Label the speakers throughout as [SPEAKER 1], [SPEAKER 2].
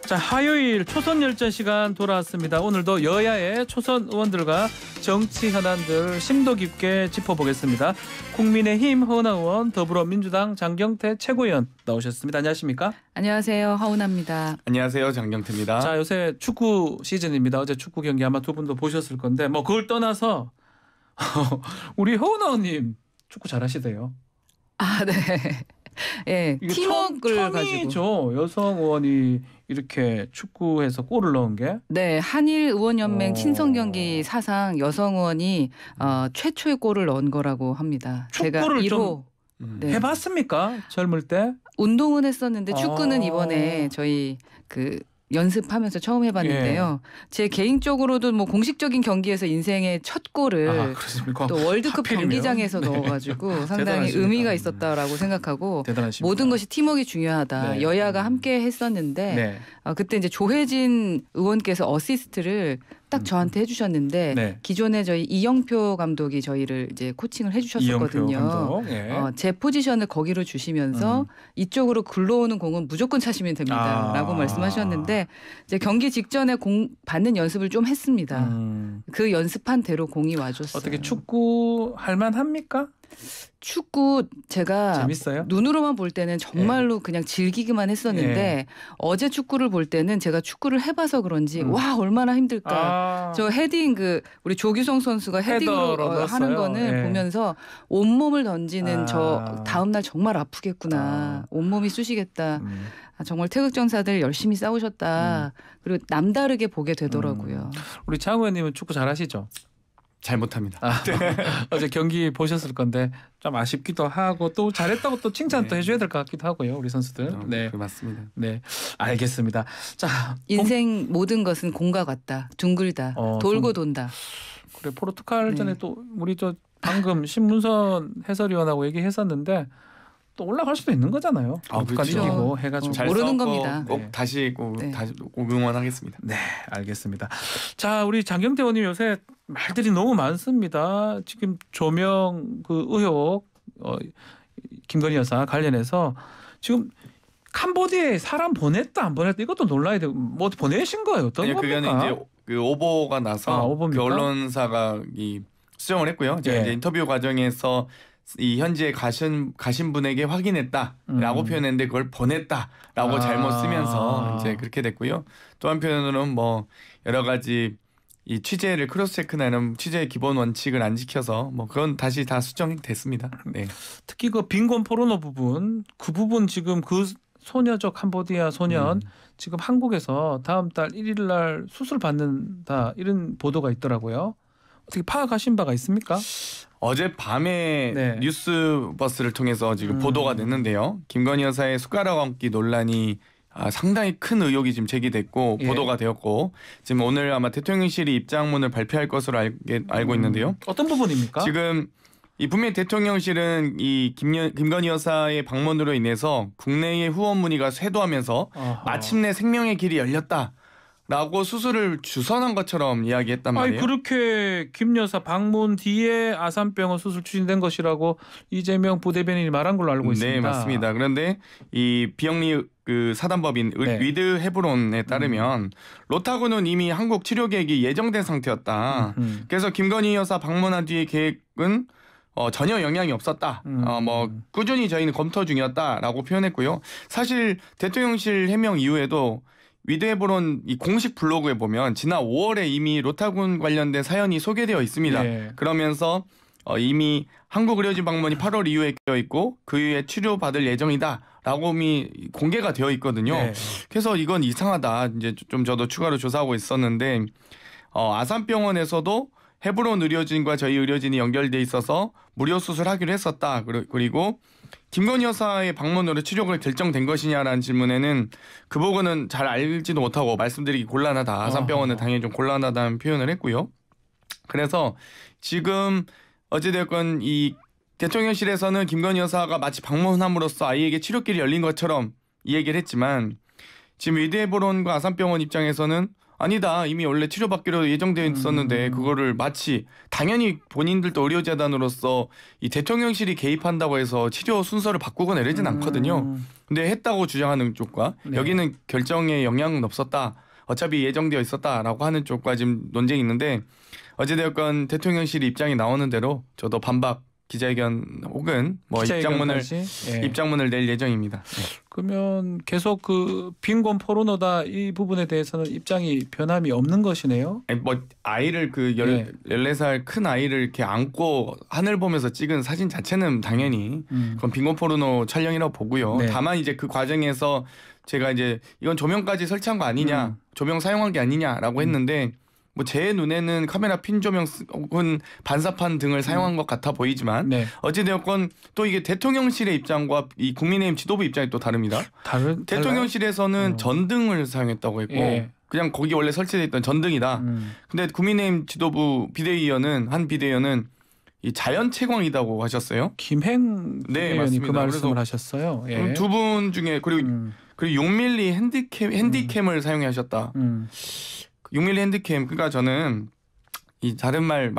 [SPEAKER 1] 자, 화요일 초선 열전 시간 돌아왔습니다. 오늘도 여야의 초선 의원들과 정치 현안들 심도 깊게 짚어보겠습니다. 국민의힘 허은하 의원, 더불어민주당 장경태 최고위원 나오셨습니다. 안녕하십니까?
[SPEAKER 2] 안녕하세요. 허은하입니다.
[SPEAKER 3] 안녕하세요. 장경태입니다.
[SPEAKER 1] 자, 요새 축구 시즌입니다. 어제 축구 경기 아마 두 분도 보셨을 건데 뭐 그걸 떠나서 우리 허은하 의원님 축구 잘하시대요.
[SPEAKER 2] 아, 네. 예, 팀워크를
[SPEAKER 1] 처음이죠. 여성 의원이 이렇게 축구에서 골을 넣은 게.
[SPEAKER 2] 네, 한일의원연맹 친선 경기 사상 여성 의원이 최초의 골을 넣은 거라고 합니다. 제가
[SPEAKER 1] 축구를
[SPEAKER 2] 1호
[SPEAKER 1] 좀
[SPEAKER 2] 네.
[SPEAKER 1] 해봤습니까? 젊을 때?
[SPEAKER 2] 운동은 했었는데 축구는 이번에 저희 연습하면서 처음 해봤는데요. 제 개인적으로도 뭐 공식적인 경기에서 인생의 첫 골을 또 월드컵
[SPEAKER 1] 하필이면?
[SPEAKER 2] 경기장에서
[SPEAKER 1] 네.
[SPEAKER 2] 넣어가지고 상당히
[SPEAKER 1] 대단하십니다.
[SPEAKER 2] 의미가 있었다라고 생각하고
[SPEAKER 1] 대단하십니다.
[SPEAKER 2] 모든 것이 팀워크가 중요하다.
[SPEAKER 1] 네.
[SPEAKER 2] 여야가 함께 했었는데
[SPEAKER 1] 네.
[SPEAKER 2] 그때 이제 조혜진 의원께서 어시스트를 딱 저한테 해주셨는데
[SPEAKER 1] 네.
[SPEAKER 2] 기존에 저희 이영표 감독이 저희를 이제 코칭을 해주셨었거든요.
[SPEAKER 1] 이영표 감독. 예.
[SPEAKER 2] 제 포지션을 거기로 주시면서 이쪽으로 굴러오는 공은 무조건 차시면 됩니다라고 말씀하셨는데 이제 경기 직전에 공 받는 연습을 좀 했습니다. 그 연습한 대로 공이 와줬어요.
[SPEAKER 1] 어떻게 축구 할만합니까?
[SPEAKER 2] 축구 제가
[SPEAKER 1] 재밌어요?
[SPEAKER 2] 눈으로만 볼 때는 정말로 그냥 즐기기만 했었는데 어제 축구를 볼 때는 제가 축구를 해봐서 그런지 와 얼마나 힘들까. 저 헤딩 우리 조규성 선수가 헤딩으로 하는 거는 보면서 온몸을 던지는 저 다음날 정말 아프겠구나. 온몸이 쑤시겠다. 정말 태극전사들 열심히 싸우셨다. 그리고 남다르게 보게 되더라고요.
[SPEAKER 1] 우리 장 의원님은 축구 잘하시죠?
[SPEAKER 3] 잘 못합니다.
[SPEAKER 1] 어제 경기 보셨을 건데 좀 아쉽기도 하고 또 잘했다고 또 칭찬 또 해줘야 될 것 같기도 하고요. 우리 선수들. 네,
[SPEAKER 3] 맞습니다.
[SPEAKER 1] 네, 알겠습니다. 자,
[SPEAKER 2] 인생 모든 것은 공과 같다. 둥글다. 돌고 돈다.
[SPEAKER 1] 그래, 포르투갈전에 또 우리 방금 신문선 해설위원하고 얘기했었는데 또 올라갈 수도 있는 거잖아요. 포르투갈
[SPEAKER 2] 그렇죠.
[SPEAKER 1] 이기고 해가지고
[SPEAKER 2] 잘 모르는 겁니다.
[SPEAKER 3] 꼭 다시 응원하겠습니다.
[SPEAKER 1] 네, 알겠습니다. 자, 우리 장경태 의원님 요새 말들이 너무 많습니다. 지금 조명 의혹 김건희 여사 관련해서 지금 캄보디아에 사람 보냈다 안 보냈다 이것도 놀라야 되고 뭐 보내신 거예요? 어떤 겁니까?
[SPEAKER 3] 그거는 이제 오보가 나서
[SPEAKER 1] 오보입니까?
[SPEAKER 3] 언론사가 수정을 했고요. 제가 이제 인터뷰 과정에서 이 현지에 가신 분에게 확인했다라고 표현했는데 그걸 보냈다라고 잘못 쓰면서 이제 그렇게 됐고요. 또 한편으로는 뭐 여러 가지 이 취재를 크로스 체크나는 취재의 기본 원칙을 안 지켜서 뭐 그건 다시 다 수정됐습니다. 네.
[SPEAKER 1] 특히 빈곤 포르노 부분 그 부분 지금 소녀죠. 캄보디아 소년 지금 한국에서 다음 달 1일 날 수술 받는다 이런 보도가 있더라고요. 어떻게 파악하신 바가 있습니까?
[SPEAKER 3] 어젯밤에 뉴스버스를 통해서 지금 보도가 됐는데요. 김건희 여사의 숟가락 얹기 논란이 상당히 큰 의혹이 지금 제기됐고 보도가 되었고 지금 오늘 아마 대통령실이 입장문을 발표할 것으로 알고 있는데요.
[SPEAKER 1] 어떤 부분입니까?
[SPEAKER 3] 지금 분명히 대통령실은 이 김건희 여사의 방문으로 인해서 국내의 후원 문의가 쇄도하면서 마침내 생명의 길이 열렸다. 라고 수술을 주선한 것처럼 이야기했단 말이에요.
[SPEAKER 1] 그렇게 김 여사 방문 뒤에 아산병원 수술 추진된 것이라고 이재명 부대변인이 말한 걸로 알고 있습니다.
[SPEAKER 3] 네, 맞습니다. 그런데 이 비영리 사단법인 위드 헤브론에 따르면 로타구는 이미 한국 치료 계획이 예정된 상태였다. 그래서 김건희 여사 방문한 뒤의 계획은 전혀 영향이 없었다. 뭐 꾸준히 저희는 검토 중이었다라고 표현했고요. 사실 대통령실 해명 이후에도 위드헤브론 이 공식 블로그에 보면 지난 5월에 이미 로타군 관련된 사연이 소개되어 있습니다. 그러면서 이미 한국 의료진 방문이 8월 이후에 되어 있고 그 이후에 치료받을 예정이다라고 이미 공개가 되어 있거든요. 그래서 이건 이상하다. 이제 좀 저도 추가로 조사하고 있었는데 아산병원에서도 헤브론 의료진과 저희 의료진이 연결돼 있어서 무료 수술하기로 했었다. 그리고 김건희 여사의 방문으로 치료가 결정된 것이냐라는 질문에는 그 부분은 잘 알지도 못하고 말씀드리기 곤란하다. 아산병원은 당연히 좀 곤란하다는 표현을 했고요. 그래서 지금 어찌됐건 이 대통령실에서는 김건희 여사가 마치 방문함으로써 아이에게 치료길이 열린 것처럼 이 얘기를 했지만 지금 위드헤브론과 아산병원 입장에서는 아니다. 이미 원래 치료받기로 예정되어 있었는데 그거를 마치 당연히 본인들도 의료재단으로서 이 대통령실이 개입한다고 해서 치료 순서를 바꾸거나 이러진 않거든요. 근데 했다고 주장하는 쪽과
[SPEAKER 1] 네.
[SPEAKER 3] 여기는 결정에 영향은 없었다. 어차피 예정되어 있었다라고 하는 쪽과 지금 논쟁이 있는데 어찌되었건 대통령실 입장이 나오는 대로 저도 반박 기자회견 혹은 뭐 입장문을 낼 예정입니다. 네.
[SPEAKER 1] 그러면 계속 그 빈곤 포르노다 이 부분에 대해서는 입장이 변함이 없는 것이네요.
[SPEAKER 3] 뭐 아이를 그 14살 큰 아이를 이렇게 안고 하늘 보면서 찍은 사진 자체는 당연히 그건 빈곤 포르노 촬영이라고 보고요.
[SPEAKER 1] 네.
[SPEAKER 3] 다만 이제 그 과정에서 제가 이제 이건 조명까지 설치한 거 아니냐, 조명 사용한 게 아니냐라고 했는데 뭐 제 눈에는 카메라 핀 조명 혹은 반사판 등을 사용한 것 같아 보이지만
[SPEAKER 1] 네.
[SPEAKER 3] 어찌되었건 또 이게 대통령실의 입장과 이 국민의힘 지도부 입장이 또 다릅니다. 대통령실에서는 전등을 사용했다고 했고 그냥 거기 원래 설치되어 있던 전등이다. 근데 국민의힘 지도부 한 비대위원은 이 자연 채광이라고 하셨어요.
[SPEAKER 1] 김행
[SPEAKER 3] 네,
[SPEAKER 1] 의원이
[SPEAKER 3] 맞습니다.
[SPEAKER 1] 그 말씀을 하셨어요. 예.
[SPEAKER 3] 두 분 중에 그리고 6mm 핸디캠을 사용하셨다. 6mm 핸디캠 그러니까 저는 이 다른 말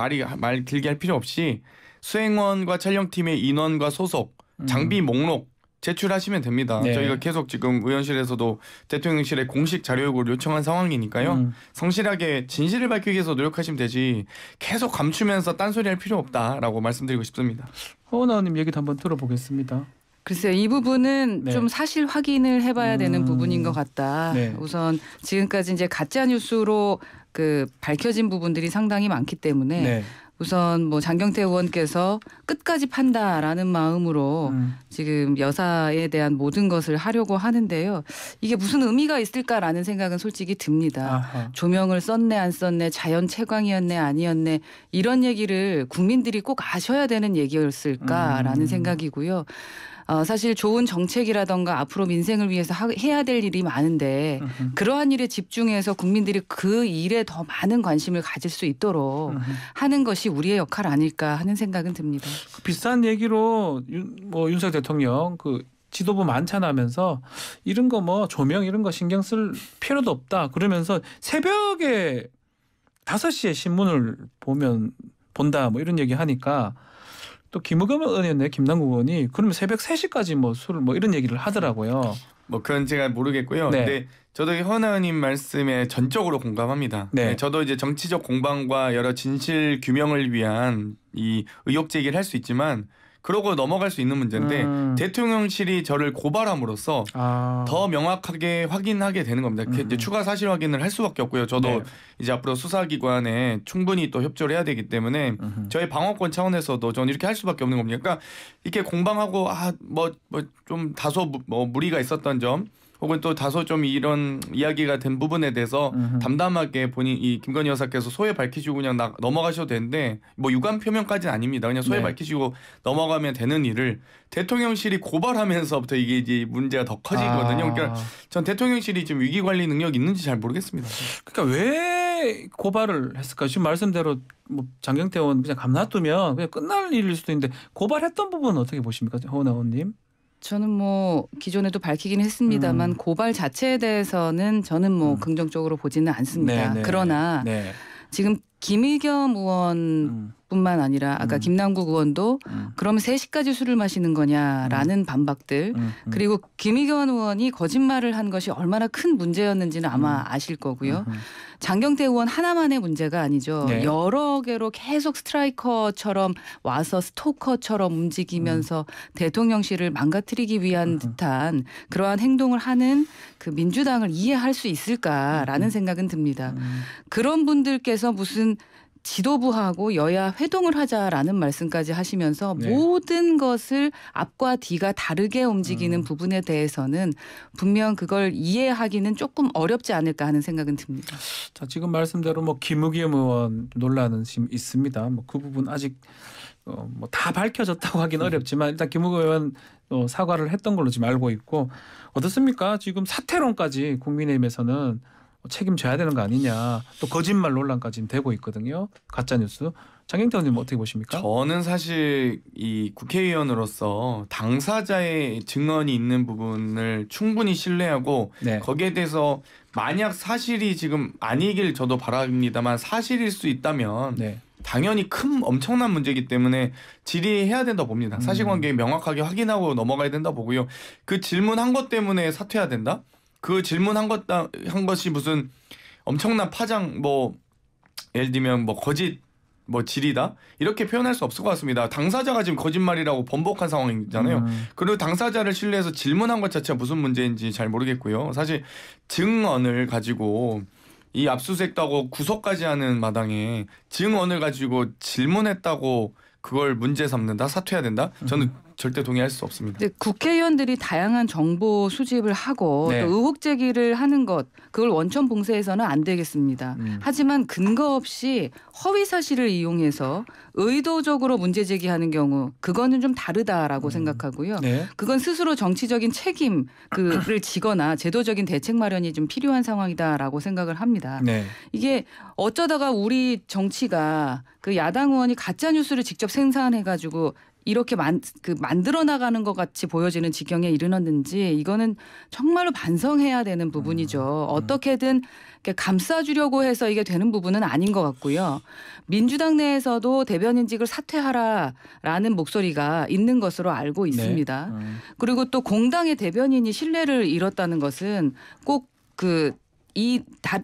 [SPEAKER 3] 길게 할 필요 없이 수행원과 촬영팀의 인원과 소속 장비 목록 제출하시면 됩니다.
[SPEAKER 1] 네.
[SPEAKER 3] 저희가 계속 지금 의원실에서도 대통령실에 공식 자료 요구를 요청한 상황이니까요. 성실하게 진실을 밝히기 위해서 노력하시면 되지 계속 감추면서 딴소리할 필요 없다라고 말씀드리고 싶습니다.
[SPEAKER 1] 허은하 의원님 얘기도 한번 들어보겠습니다.
[SPEAKER 2] 글쎄요. 이 부분은
[SPEAKER 1] 네.
[SPEAKER 2] 좀 사실 확인을 해봐야 되는 부분인 것 같다.
[SPEAKER 1] 네.
[SPEAKER 2] 우선 지금까지 이제 가짜 뉴스로 그 밝혀진 부분들이 상당히 많기 때문에
[SPEAKER 1] 네.
[SPEAKER 2] 우선 뭐 장경태 의원께서 끝까지 판다라는 마음으로 지금 여사에 대한 모든 것을 하려고 하는데요. 이게 무슨 의미가 있을까라는 생각은 솔직히 듭니다.
[SPEAKER 1] 아하.
[SPEAKER 2] 조명을 썼네 안 썼네 자연 채광이었네 아니었네 이런 얘기를 국민들이 꼭 아셔야 되는 얘기였을까라는 생각이고요. 사실 좋은 정책이라던가 앞으로 민생을 위해서 해야 될 일이 많은데 그러한 일에 집중해서 국민들이 그 일에 더 많은 관심을 가질 수 있도록 하는 것이 우리의 역할 아닐까 하는 생각은 듭니다.
[SPEAKER 1] 그 비슷한 얘기로 윤석열 대통령 그 지도부 만찬하면서 이런 거 뭐 조명 이런 거 신경 쓸 필요도 없다 그러면서 새벽에 5시에 신문을 본다 뭐 이런 얘기 하니까 또 김의겸 의원이었네 김남국 의원이 그러면 새벽 3시까지 뭐 술을 뭐 이런 얘기를 하더라고요.
[SPEAKER 3] 뭐 그건 제가 모르겠고요.
[SPEAKER 1] 네.
[SPEAKER 3] 근데 저도 허은하 의원님 말씀에 전적으로 공감합니다.
[SPEAKER 1] 네.
[SPEAKER 3] 저도 이제 정치적 공방과 여러 진실 규명을 위한 이 의혹 제기를 할 수 있지만 그러고 넘어갈 수 있는 문제인데 대통령실이 저를 고발함으로써 더 명확하게 확인하게 되는 겁니다. 이제 추가 사실 확인을 할 수밖에 없고요. 저도
[SPEAKER 1] 네.
[SPEAKER 3] 이제 앞으로 수사기관에 충분히 또 협조를 해야 되기 때문에 저희 방어권 차원에서도 저는 이렇게 할 수밖에 없는 겁니다. 그러니까 이렇게 공방하고 뭐 좀 다소 무리가 있었던 점 혹은 또 다소 좀 이런 이야기가 된 부분에 대해서 담담하게 본인 이 김건희 여사께서 소회 밝히시고 그냥 넘어가셔도 되는데 뭐 유감 표명까지는 아닙니다. 그냥 소회
[SPEAKER 1] 네.
[SPEAKER 3] 밝히시고 넘어가면 되는 일을 대통령실이 고발하면서부터 이게 이제 문제가 더 커지거든요. 그러니까 전 대통령실이 지금 위기 관리 능력이 있는지 잘 모르겠습니다.
[SPEAKER 1] 그러니까 왜 고발을 했을까? 지금 말씀대로 뭐 장경태 의원 그냥 감놔두면 그냥 끝날 일일 수도 있는데 고발했던 부분은 어떻게 보십니까, 허은하 의원님?
[SPEAKER 2] 저는 뭐 기존에도 밝히긴 했습니다만 고발 자체에 대해서는 저는 뭐 긍정적으로 보지는 않습니다.
[SPEAKER 1] 네,
[SPEAKER 2] 그러나
[SPEAKER 1] 네.
[SPEAKER 2] 지금 김의겸 의원뿐만 아니라 아까 김남국 의원도 그러면 3시까지 술을 마시는 거냐라는 반박들 그리고 김의겸 의원이 거짓말을 한 것이 얼마나 큰 문제였는지는 아마 아실 거고요. 장경태 의원 하나만의 문제가 아니죠.
[SPEAKER 1] 네.
[SPEAKER 2] 여러 개로 계속 스트라이커처럼 와서 스토커처럼 움직이면서 대통령실을 망가뜨리기 위한 듯한 그러한 행동을 하는 그 민주당을 이해할 수 있을까라는 생각은 듭니다. 그런 분들께서 무슨 지도부하고 여야 회동을 하자라는 말씀까지 하시면서
[SPEAKER 1] 네.
[SPEAKER 2] 모든 것을 앞과 뒤가 다르게 움직이는 부분에 대해서는 분명 그걸 이해하기는 조금 어렵지 않을까 하는 생각은 듭니다.
[SPEAKER 1] 자, 지금 말씀대로 뭐 김의겸 의원 논란은 지금 있습니다. 뭐 그 부분 아직 뭐 다 밝혀졌다고 하긴 어렵지만 일단 김의겸 의원 사과를 했던 걸로 지금 알고 있고 어떻습니까? 지금 사퇴론까지 국민의힘에서는 책임져야 되는 거 아니냐. 또 거짓말 논란까지 되고 있거든요. 가짜뉴스. 장경태 의원님 어떻게 보십니까?
[SPEAKER 3] 저는 사실 이 국회의원으로서 당사자의 증언이 있는 부분을 충분히 신뢰하고
[SPEAKER 1] 네.
[SPEAKER 3] 거기에 대해서 만약 사실이 지금 아니길 저도 바랍니다만 사실일 수 있다면
[SPEAKER 1] 네.
[SPEAKER 3] 당연히 큰 엄청난 문제이기 때문에 질의해야 된다 봅니다. 사실관계 명확하게 확인하고 넘어가야 된다 보고요. 그 질문한 것 때문에 사퇴해야 된다? 그 질문한 것이 무슨 엄청난 파장 뭐 예를 들면 뭐 거짓 뭐 질이다 이렇게 표현할 수 없을 것 같습니다. 당사자가 지금 거짓말이라고 번복한 상황이잖아요. 그리고 당사자를 신뢰해서 질문한 것 자체가 무슨 문제인지 잘 모르겠고요. 사실 증언을 가지고 이 압수수색도 하고 구속까지 하는 마당에 증언을 가지고 질문했다고 그걸 문제 삼는다, 사퇴해야 된다? 저는 절대 동의할 수 없습니다.
[SPEAKER 2] 근데 국회의원들이 다양한 정보 수집을 하고
[SPEAKER 1] 네.
[SPEAKER 2] 또 의혹 제기를 하는 것 그걸 원천 봉쇄해서는 안 되겠습니다. 하지만 근거 없이 허위 사실을 이용해서 의도적으로 문제 제기하는 경우 그거는 좀 다르다라고 생각하고요.
[SPEAKER 1] 네.
[SPEAKER 2] 그건 스스로 정치적인 책임을 지거나 제도적인 대책 마련이 좀 필요한 상황이다라고 생각을 합니다.
[SPEAKER 1] 네.
[SPEAKER 2] 이게 어쩌다가 우리 정치가 그 야당 의원이 가짜 뉴스를 직접 생산해가지고 이렇게 만들어 나가는 것 같이 보여지는 지경에 이르렀는지 이거는 정말로 반성해야 되는 부분이죠. 어떻게든 감싸주려고 해서 이게 되는 부분은 아닌 것 같고요. 민주당 내에서도 대변인직을 사퇴하라라는 목소리가 있는 것으로 알고 있습니다.
[SPEAKER 1] 네.
[SPEAKER 2] 그리고 또 공당의 대변인이 신뢰를 잃었다는 것은 꼭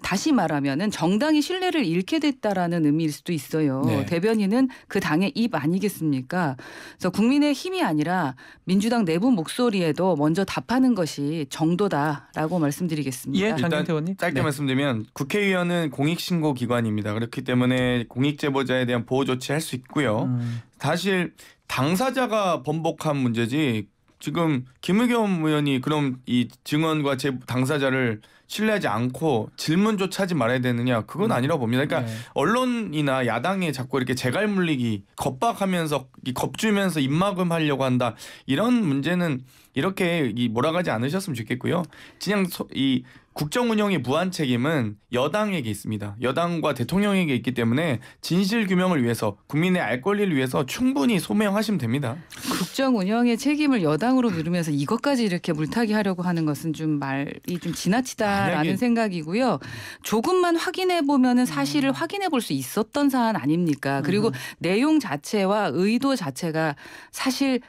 [SPEAKER 2] 다시 말하면은 정당이 신뢰를 잃게 됐다라는 의미일 수도 있어요.
[SPEAKER 1] 네.
[SPEAKER 2] 대변인은 그 당의 입 아니겠습니까? 그래서 국민의 힘이 아니라 민주당 내부 목소리에도 먼저 답하는 것이 정도다라고 말씀드리겠습니다.
[SPEAKER 1] 예, 장경태 의원님.
[SPEAKER 3] 짧게
[SPEAKER 1] 네.
[SPEAKER 3] 말씀드리면 국회의원은 공익신고기관입니다. 그렇기 때문에 공익제보자에 대한 보호 조치할 수 있고요. 사실 당사자가 번복한 문제지 지금 김의겸 의원이 그럼 이 증언과 당사자를 신뢰하지 않고 질문조차 하지 말아야 되느냐 그건 아니라고 봅니다. 그러니까
[SPEAKER 1] 네.
[SPEAKER 3] 언론이나 야당에 자꾸 이렇게 재갈 물리기 겁박하면서 겁주면서 입막음하려고 한다 이런 문제는 이렇게 몰아가지 않으셨으면 좋겠고요. 그냥 이 국정 운영의 무한 책임은 여당에게 있습니다. 여당과 대통령에게 있기 때문에 진실 규명을 위해서 국민의 알 권리를 위해서 충분히 소명하시면 됩니다.
[SPEAKER 2] 국정 운영의 책임을 여당으로 미루면서 이것까지 이렇게 물타기 하려고 하는 것은 좀 말이 좀 지나치다라는 생각이고요. 조금만 확인해 보면은 사실을 확인해 볼 수 있었던 사안 아닙니까? 그리고 내용 자체와 의도 자체가 사실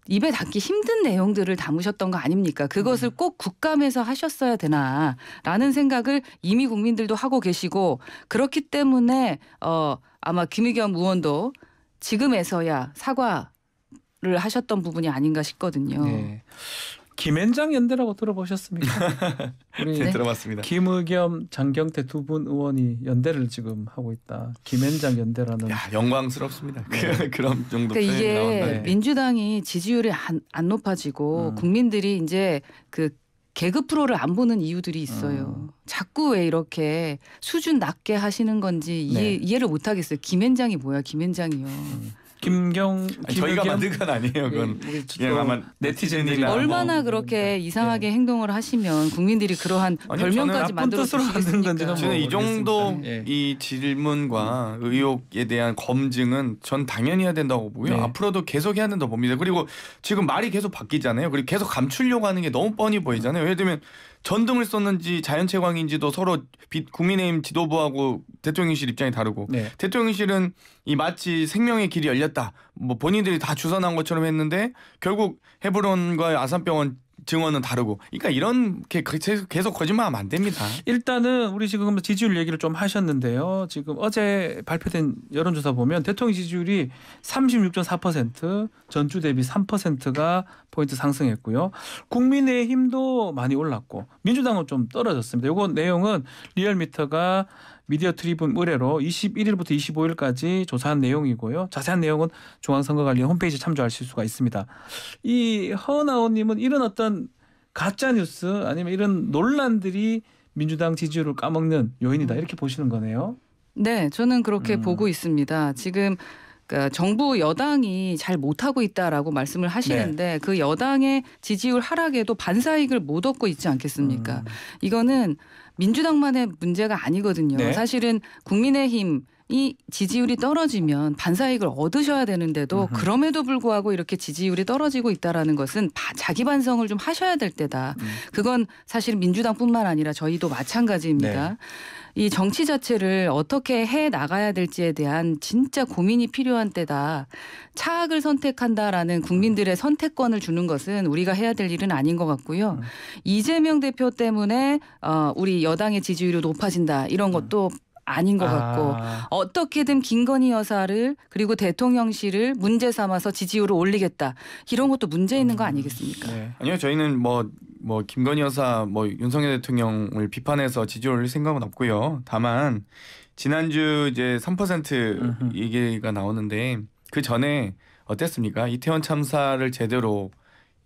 [SPEAKER 2] 입에 담기 힘든 내용들을 담으셨던 거 아닙니까? 그것을 꼭 국감에서 하셨어야 되나라는 생각을 이미 국민들도 하고 계시고 그렇기 때문에 아마 김의겸 의원도 지금에서야 사과를 하셨던 부분이 아닌가 싶거든요.
[SPEAKER 1] 네. 김앤장 연대라고 들어보셨습니까? 우리
[SPEAKER 3] 네, 들어봤습니다.
[SPEAKER 1] 김의겸, 장경태 두 분 의원이 연대를 지금 하고 있다. 김앤장 연대라는.
[SPEAKER 3] 야, 영광스럽습니다. 그런 정도.
[SPEAKER 2] 그러니까 이게
[SPEAKER 3] 나온다.
[SPEAKER 2] 민주당이 지지율이 안 높아지고 국민들이 이제 그 개그 프로를 안 보는 이유들이 있어요. 자꾸 왜 이렇게 수준 낮게 하시는 건지 이해를 못 하겠어요. 김앤장이 뭐야, 김앤장이요.
[SPEAKER 3] 저희가 만든 건 아니에요. 그건 그냥 아마 네티즌이
[SPEAKER 2] 얼마나 그렇게 이상하게 행동을 하시면 국민들이 그러한 별명까지 만들어 주시겠습니까?
[SPEAKER 3] 저는 이 정도 이 질문과 의혹에 대한 검증은 전 당연히 해야 된다고 보고요.
[SPEAKER 1] 네.
[SPEAKER 3] 앞으로도 계속 해야 된다고 봅니다. 그리고 지금 말이 계속 바뀌잖아요. 그리고 계속 감추려고 하는 게 너무 뻔히 보이잖아요. 예를 들면 전등을 썼는지 자연채광인지도 서로 국민의힘 지도부하고 대통령실 입장이 다르고 대통령실은 이 마치 생명의 길이 열렸다. 뭐 본인들이 다 주선한 것처럼 했는데 결국 헤브론과 아산병원 증언은 다르고. 그러니까 이렇게 계속 거짓말하면 안 됩니다.
[SPEAKER 1] 일단은 우리 지금 지지율 얘기를 좀 하셨는데요. 지금 어제 발표된 여론조사 보면 대통령 지지율이 36.4%, 전주 대비 3%가 포인트 상승했고요. 국민의힘도 많이 올랐고 민주당은 좀 떨어졌습니다. 이거 내용은 리얼미터가 미디어 트리뷴 의뢰로 21일부터 25일까지 조사한 내용이고요. 자세한 내용은 중앙선거관리원 홈페이지 참조하실 수가 있습니다. 이 허은하원님은 이런 어떤 가짜 뉴스 아니면 이런 논란들이 민주당 지지율을 까먹는 요인이다 이렇게 보시는 거네요.
[SPEAKER 2] 네, 저는 그렇게 보고 있습니다. 지금 정부 여당이 잘 못하고 있다라고 말씀을 하시는데 그 여당의 지지율 하락에도 반사이익을 못 얻고 있지 않겠습니까? 이거는 민주당만의 문제가 아니거든요. 사실은 국민의힘 이 지지율이 떨어지면 반사이익을 얻으셔야 되는데도 그럼에도 불구하고 이렇게 지지율이 떨어지고 있다라는 것은 자기 반성을 좀 하셔야 될 때다. 그건 사실 민주당뿐만 아니라 저희도 마찬가지입니다.
[SPEAKER 1] 네.
[SPEAKER 2] 이 정치 자체를 어떻게 해 나가야 될지에 대한 진짜 고민이 필요한 때다. 차악을 선택한다라는 국민들의 선택권을 주는 것은 우리가 해야 될 일은 아닌 것 같고요. 이재명 대표 때문에 우리 여당의 지지율이 높아진다 이런 것도 아닌 것 같고 어떻게든 김건희 여사를 그리고 대통령실을 문제 삼아서 지지율을 올리겠다 이런 것도 문제 있는 거 아니겠습니까?
[SPEAKER 3] 네. 아니요, 저희는 뭐 김건희 여사, 윤석열 대통령을 비판해서 지지율 올릴 생각은 없고요. 다만 지난주 이제 3% 얘기가 나오는데 그 전에 어땠습니까? 이태원 참사를 제대로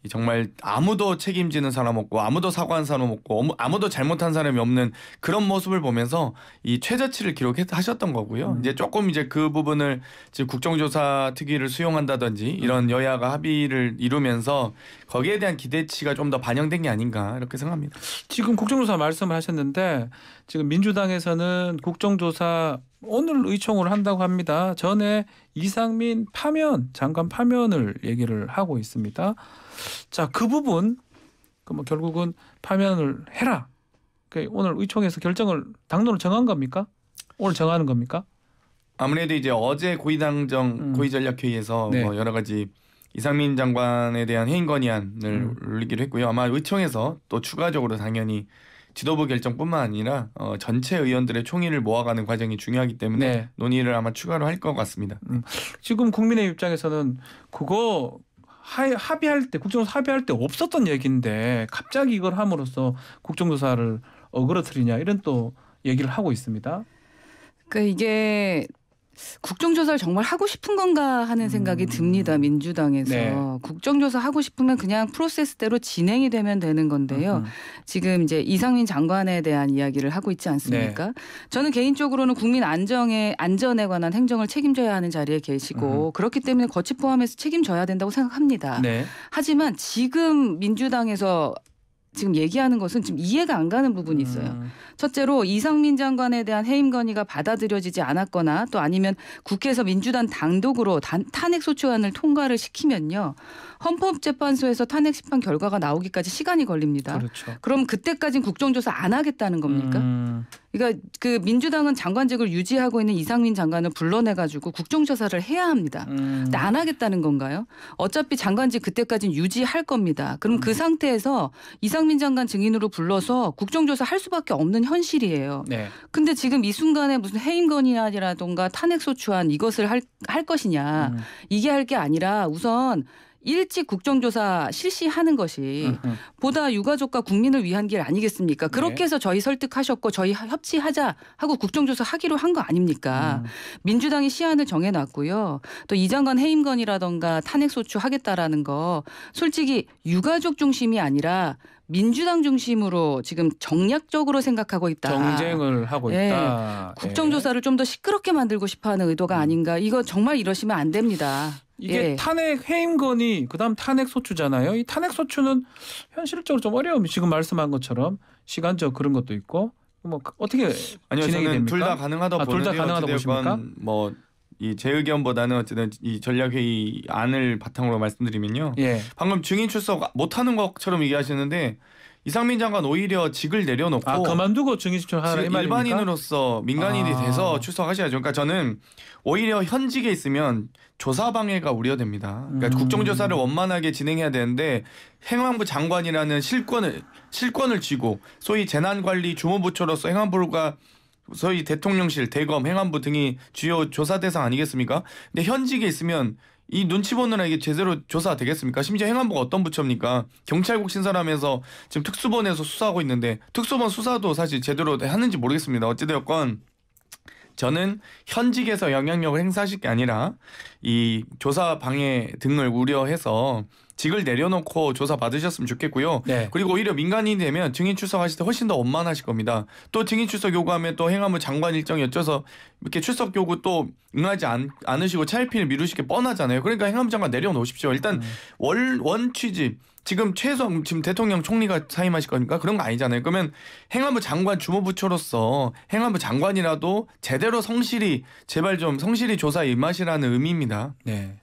[SPEAKER 3] 정말 아무도 책임지는 사람 없고 아무도 사과한 사람 없고 아무도 잘못한 사람이 없는 그런 모습을 보면서 이 최저치를 기록하셨던 거고요. 이제 조금 이제 그 부분을 지금 국정조사 특위를 수용한다든지 이런 여야가 합의를 이루면서 거기에 대한 기대치가 좀 더 반영된 게 아닌가 이렇게 생각합니다.
[SPEAKER 1] 지금 국정조사 말씀을 하셨는데 지금 민주당에서는 국정조사 오늘 의총을 한다고 합니다. 전에 이상민 장관 파면을 얘기를 하고 있습니다. 자, 그 부분 결국은 파면을 해라. 오늘 의총에서 당론을 정한 겁니까? 오늘 정하는 겁니까?
[SPEAKER 3] 아무래도 이제 어제 고위당정 고위전략회의에서
[SPEAKER 1] 네.
[SPEAKER 3] 여러 가지 이상민 장관에 대한 해임 건의안을 올리기로 했고요. 아마 의총에서 또 추가적으로 당연히 지도부 결정뿐만 아니라 전체 의원들의 총의를 모아가는 과정이 중요하기 때문에
[SPEAKER 1] 네.
[SPEAKER 3] 논의를 아마 추가로 할 것 같습니다.
[SPEAKER 1] 지금 국민의 입장에서는 그거 합의할 때 국정조사 합의할 때 없었던 얘기인데 갑자기 이걸 함으로써 국정조사를 어그러뜨리냐 이런 또 얘기를 하고 있습니다.
[SPEAKER 2] 그러니까 이게 국정조사를 정말 하고 싶은 건가 하는 생각이 듭니다. 민주당에서.
[SPEAKER 1] 네.
[SPEAKER 2] 국정조사 하고 싶으면 그냥 프로세스대로 진행이 되면 되는 건데요. 지금 이제 이상민 장관에 대한 이야기를 하고 있지 않습니까? 저는 개인적으로는 국민 안전에 관한 행정을 책임져야 하는 자리에 계시고 그렇기 때문에 거치 포함해서 책임져야 된다고 생각합니다.
[SPEAKER 1] 네.
[SPEAKER 2] 하지만 지금 민주당에서 지금 얘기하는 것은 지금 이해가 안 가는 부분이 있어요. 첫째로 이상민 장관에 대한 해임 건의가 받아들여지지 않았거나 또 아니면 국회에서 민주당 단독으로 탄핵 소추안을 통과를 시키면요. 헌법재판소에서 탄핵 심판 결과가 나오기까지 시간이 걸립니다.
[SPEAKER 1] 그렇죠.
[SPEAKER 2] 그럼 그때까지는 국정조사 안 하겠다는 겁니까? 그러니까 그 민주당은 장관직을 유지하고 있는 이상민 장관을 불러내가지고 국정조사를 해야 합니다. 근데 안 하겠다는 건가요? 어차피 장관직 그때까지는 유지할 겁니다. 그럼 그 상태에서 이상민 장관 증인으로 불러서 국정조사 할 수밖에 없는 현실이에요.
[SPEAKER 1] 네.
[SPEAKER 2] 근데 지금 이 순간에 무슨 해임 건의안이라든가 탄핵 소추안 이것을 할 것이냐 이게 할 게 아니라 우선 일찍 국정조사 실시하는 것이 보다 유가족과 국민을 위한 길 아니겠습니까? 그렇게 해서 저희 설득하셨고 저희 협치하자 하고 국정조사 하기로 한 거 아닙니까? 민주당이 시한을 정해놨고요. 또 이 장관 해임건이라든가 탄핵소추 하겠다라는 거 솔직히 유가족 중심이 아니라 민주당 중심으로 지금 정략적으로 생각하고 있다.
[SPEAKER 1] 정쟁을 하고 있다.
[SPEAKER 2] 국정조사를 좀 더 시끄럽게 만들고 싶어하는 의도가 아닌가. 이거 정말 이러시면 안 됩니다.
[SPEAKER 1] 이게 탄핵 해임 건의 그다음 탄핵 소추잖아요. 이 탄핵 소추는 현실적으로 좀 어려움이 지금 말씀한 것처럼 시간적 그런 것도 있고 어떻게
[SPEAKER 3] 아니요,
[SPEAKER 1] 진행이
[SPEAKER 3] 저는
[SPEAKER 1] 됩니까?
[SPEAKER 3] 둘 다 가능하다고 보는데요.
[SPEAKER 1] 둘 다 가능하다고 보십니까?
[SPEAKER 3] 이 제 의견보다는 어쨌든 이 전략회의 안을 바탕으로 말씀드리면요. 방금 증인 출석 못하는 것처럼 얘기하시는데 이상민 장관 오히려 직을 내려놓고
[SPEAKER 1] 그만두고 증인 출석하라 이 말입니까?
[SPEAKER 3] 일반인으로서 민간인이 돼서 출석하셔야죠. 그러니까 저는 오히려 현직에 있으면 조사 방해가 우려됩니다. 그러니까 국정조사를 원만하게 진행해야 되는데 행안부 장관이라는 실권을 쥐고 소위 재난관리 주무부처로서 행안부가 소위 대통령실, 대검, 행안부 등이 주요 조사 대상 아니겠습니까? 근데 현직에 있으면 이 눈치 보느라 이게 제대로 조사 되겠습니까? 심지어 행안부가 어떤 부처입니까? 경찰국 신설하면서 지금 특수본에서 수사하고 있는데 특수본 수사도 사실 제대로 하는지 모르겠습니다. 어찌되었건 저는 현직에서 영향력을 행사하실 게 아니라 이 조사 방해 등을 우려해서 직을 내려놓고 조사 받으셨으면 좋겠고요. 그리고 오히려 민간인이 되면 증인 출석하실 때 훨씬 더 원만하실 겁니다. 또 증인 출석 요구하면 또 행안부 장관 일정이 어쩌서 이렇게 출석 요구 또 응하지 않으시고 차일피일 미루실 게 뻔하잖아요. 그러니까 행안부 장관 내려놓으십시오. 일단 원 취지 지금 지금 대통령 총리가 사임하실 거니까 그런 거 아니잖아요. 그러면 행안부 장관 주무부처로서 행안부 장관이라도 제대로 제발 좀 성실히 조사에 임하시라는 의미입니다.
[SPEAKER 1] 네.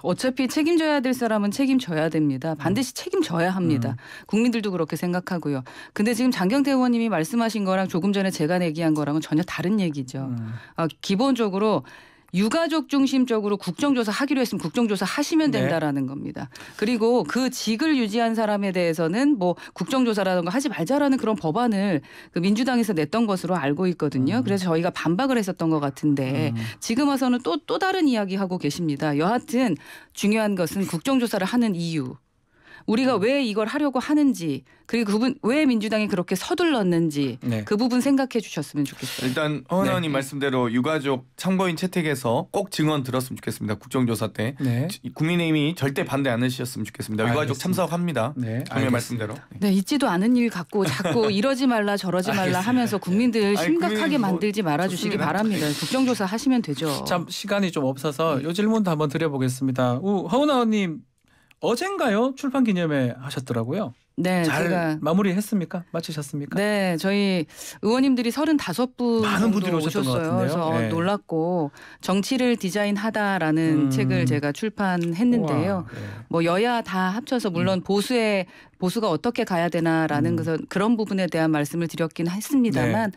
[SPEAKER 2] 어차피 책임져야 될 사람은 책임져야 됩니다. 반드시 책임져야 합니다. 국민들도 그렇게 생각하고요. 근데 지금 장경태 의원님이 말씀하신 거랑 조금 전에 제가 얘기한 거랑은 전혀 다른 얘기죠. 기본적으로 유가족 중심적으로 국정조사 하기로 했으면 국정조사 하시면 된다라는 겁니다. 그리고 그 직을 유지한 사람에 대해서는 뭐 국정조사라든가 하지 말자라는 그런 법안을 그 민주당에서 냈던 것으로 알고 있거든요. 그래서 저희가 반박을 했었던 것 같은데 지금 와서는 또 다른 이야기 하고 계십니다. 여하튼 중요한 것은 국정조사를 하는 이유. 우리가 왜 이걸 하려고 하는지 그리고 그분 왜 민주당이 그렇게 서둘렀는지
[SPEAKER 1] 네.
[SPEAKER 2] 그 부분 생각해 주셨으면 좋겠어요.
[SPEAKER 3] 일단 허은 의원님 말씀대로 유가족 참고인 채택에서 꼭 증언 들었으면 좋겠습니다. 국정조사 때.
[SPEAKER 1] 네.
[SPEAKER 3] 국민의힘이 절대 반대 안 하셨으면 좋겠습니다. 유가족
[SPEAKER 1] 알겠습니다.
[SPEAKER 3] 참석합니다.
[SPEAKER 1] 네,
[SPEAKER 3] 정의 말씀대로.
[SPEAKER 2] 네, 있지도 않은 일 갖고 자꾸 이러지 말라 저러지 말라 하면서 국민들 심각하게
[SPEAKER 3] 국민이
[SPEAKER 2] 만들지 말아주시기
[SPEAKER 3] 좋습니다.
[SPEAKER 2] 바랍니다. 국정조사 하시면 되죠.
[SPEAKER 1] 참 시간이 좀 없어서 이 질문도 한번 드려보겠습니다. 허은 의원님 어젠가요? 출판 기념회 하셨더라고요.
[SPEAKER 2] 네,
[SPEAKER 1] 잘
[SPEAKER 2] 제가
[SPEAKER 1] 마무리했습니까? 마치셨습니까?
[SPEAKER 2] 네, 저희 의원님들이 35분
[SPEAKER 1] 많은 분들이
[SPEAKER 2] 정도
[SPEAKER 1] 오셨던 것
[SPEAKER 2] 오셨어요.
[SPEAKER 1] 같은데요.
[SPEAKER 2] 그래서
[SPEAKER 1] 네.
[SPEAKER 2] 놀랐고 정치를 디자인하다라는 책을 제가 출판했는데요.
[SPEAKER 1] 우와, 네.
[SPEAKER 2] 뭐 여야 다 합쳐서 물론 보수가 어떻게 가야 되나라는 그런 부분에 대한 말씀을 드렸긴 했습니다만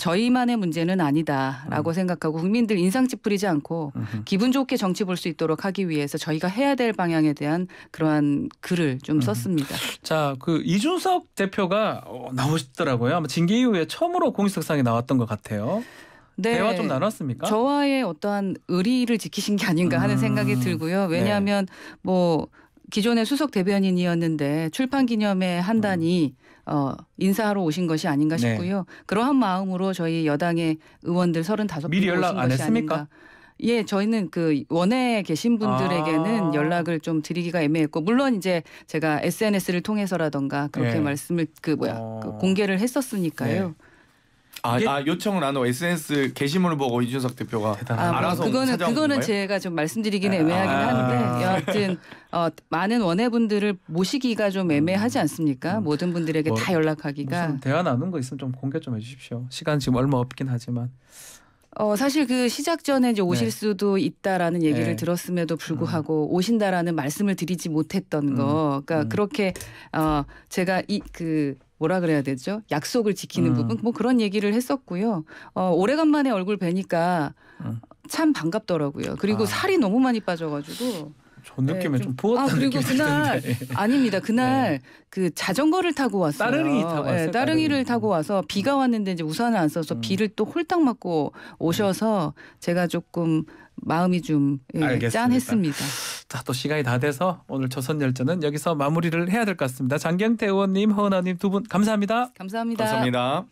[SPEAKER 2] 저희만의 문제는 아니다라고 생각하고 국민들 인상 찌푸리지 않고 기분 좋게 정치 볼 수 있도록 하기 위해서 저희가 해야 될 방향에 대한 그러한 글을 좀 썼습니다.
[SPEAKER 1] 자, 그 이준석 대표가 나오시더라고요. 아마 징계 이후에 처음으로 공식석상에 나왔던 것 같아요.
[SPEAKER 2] 네.
[SPEAKER 1] 대화 좀 나눴습니까?
[SPEAKER 2] 저와의 어떠한 의리를 지키신 게 아닌가 하는 생각이 들고요. 왜냐하면 뭐 기존의 수석 대변인이었는데 출판 기념회 한다니 인사하러 오신 것이 아닌가 싶고요. 그러한 마음으로 저희 여당의 의원들 35분
[SPEAKER 1] 미리
[SPEAKER 2] 오신
[SPEAKER 1] 연락 안
[SPEAKER 2] 것이
[SPEAKER 1] 했습니까?
[SPEAKER 2] 아닌가. 예, 저희는 그 원외에 계신 분들에게는 연락을 좀 드리기가 애매했고 물론 이제 제가 SNS를 통해서라던가 그렇게 말씀을 그 공개를 했었으니까요.
[SPEAKER 3] 요청을 안 하고 SNS 게시물을 보고 이준석 대표가 알아서
[SPEAKER 2] 그거는
[SPEAKER 3] 건가요?
[SPEAKER 2] 제가 좀 말씀드리기는 애매하긴 한데 여하튼 많은 원외분들을 모시기가 좀 애매하지 않습니까? 모든 분들에게 다 연락하기가.
[SPEAKER 1] 무슨 대화 나눈 거 있으면 좀 공개 좀 해주십시오. 시간 지금 얼마 없긴 하지만.
[SPEAKER 2] 사실 그 시작 전에 이제 오실 수도 있다라는 얘기를 들었음에도 불구하고 오신다라는 말씀을 드리지 못했던 거. 그러니까 그렇게 제가 뭐라 그래야 되죠? 약속을 지키는 부분 뭐 그런 얘기를 했었고요. 오래간만에 얼굴 뵈니까 참 반갑더라고요. 그리고 살이 너무 많이 빠져가지고.
[SPEAKER 1] 저 느낌에 좀 부었다는
[SPEAKER 2] 그리고
[SPEAKER 1] 느낌이
[SPEAKER 2] 그날
[SPEAKER 1] 드는데.
[SPEAKER 2] 아닙니다. 그날 그 자전거를 타고 왔어요.
[SPEAKER 1] 따릉이 타고 왔어요.
[SPEAKER 2] 따릉이를 타고 와서 비가 왔는데 이제 우산을 안 써서 비를 또 홀딱 맞고 오셔서 제가 조금 마음이 좀 짠했습니다.
[SPEAKER 1] 자, 또 시간이 다 돼서 오늘 조선열전은 여기서 마무리를 해야 될 것 같습니다. 장경태 의원님, 허은 의원님 두 분 감사합니다.
[SPEAKER 2] 감사합니다.
[SPEAKER 3] 감사합니다.